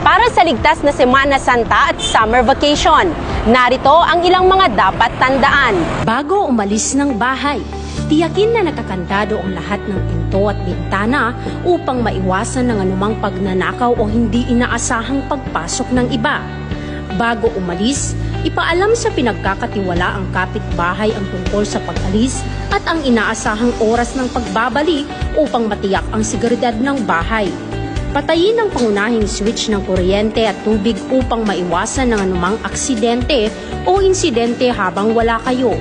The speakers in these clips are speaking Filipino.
Para sa ligtas na Semana Santa at summer vacation, narito ang ilang mga dapat tandaan. Bago umalis ng bahay, tiyakin na nakakandado ang lahat ng pinto at bintana upang maiwasan ng anumang pagnanakaw o hindi inaasahang pagpasok ng iba. Bago umalis, ipaalam sa pinagkakatiwala ang kapitbahay ang tungkol sa pag-alis at ang inaasahang oras ng pagbabalik upang matiyak ang seguridad ng bahay. Patayin ang pangunahing switch ng kuryente at tubig upang maiwasan ng anumang aksidente o insidente habang wala kayo.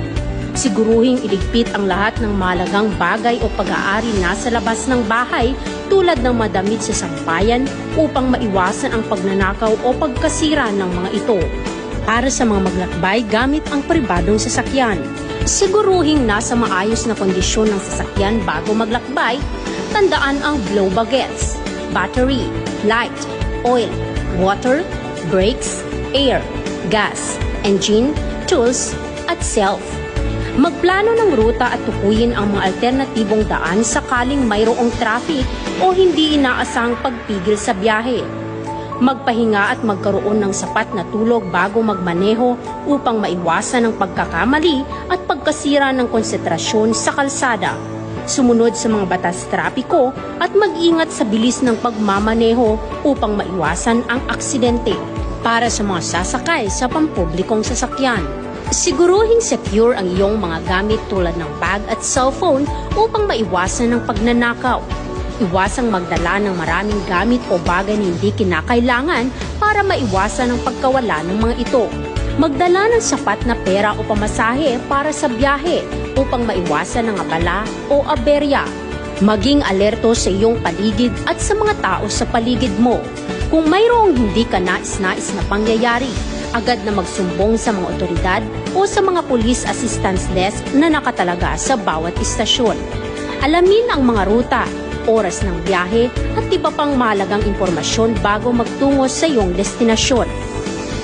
Siguruhing iligpit ang lahat ng mahalagang bagay o pag-aari nasa labas ng bahay tulad ng madamit sa sampayan upang maiwasan ang pagnanakaw o pagkasira ng mga ito. Para sa mga maglakbay gamit ang pribadong sasakyan, siguruhing nasa maayos na kondisyon ng sasakyan bago maglakbay. Tandaan ang blow baguettes, battery, light, oil, water, brakes, air, gas, engine, tools, at self. Magplano ng ruta at tukuyin ang mga alternatibong daan sakaling mayroong traffic o hindi inaasahang pagpigil sa biyahe. Magpahinga at magkaroon ng sapat na tulog bago magmaneho upang maiwasan ang pagkakamali at pagkasira ng konsentrasyon sa kalsada. Sumunod sa mga batas trapiko at mag-ingat sa bilis ng pagmamaneho upang maiwasan ang aksidente. Para sa mga sasakay sa pampublikong sasakyan, siguruhing secure ang iyong mga gamit tulad ng bag at cellphone upang maiwasan ang pagnanakaw. Iwasang magdala ng maraming gamit o bagay na hindi kinakailangan para maiwasan ang pagkawala ng mga ito. Magdala ng sapat na pera o pamasahe para sa biyahe upang maiwasan ang abala o aberya. Maging alerto sa iyong paligid at sa mga tao sa paligid mo. Kung mayroong hindi ka nais-nais na pangyayari, agad na magsumbong sa mga otoridad o sa mga police assistance desk na nakatalaga sa bawat istasyon. Alamin ang mga ruta, oras ng biyahe at iba pang mahalagang impormasyon bago magtungo sa iyong destinasyon.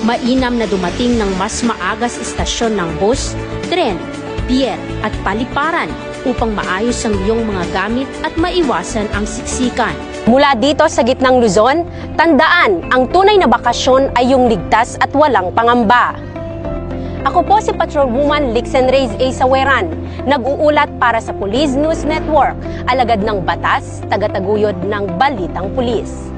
Mainam na dumating ng mas maaga sa istasyon ng bus, tren, pier at paliparan upang maayos ang iyong mga gamit at maiwasan ang siksikan. Mula dito sa gitnang Luzon, tandaan, ang tunay na bakasyon ay yung ligtas at walang pangamba. Ako po si Patrolwoman Lixen Reyes A. Saweran, nag-uulat para sa Police News Network, alagad ng batas, tagataguyod ng Balitang Pulis.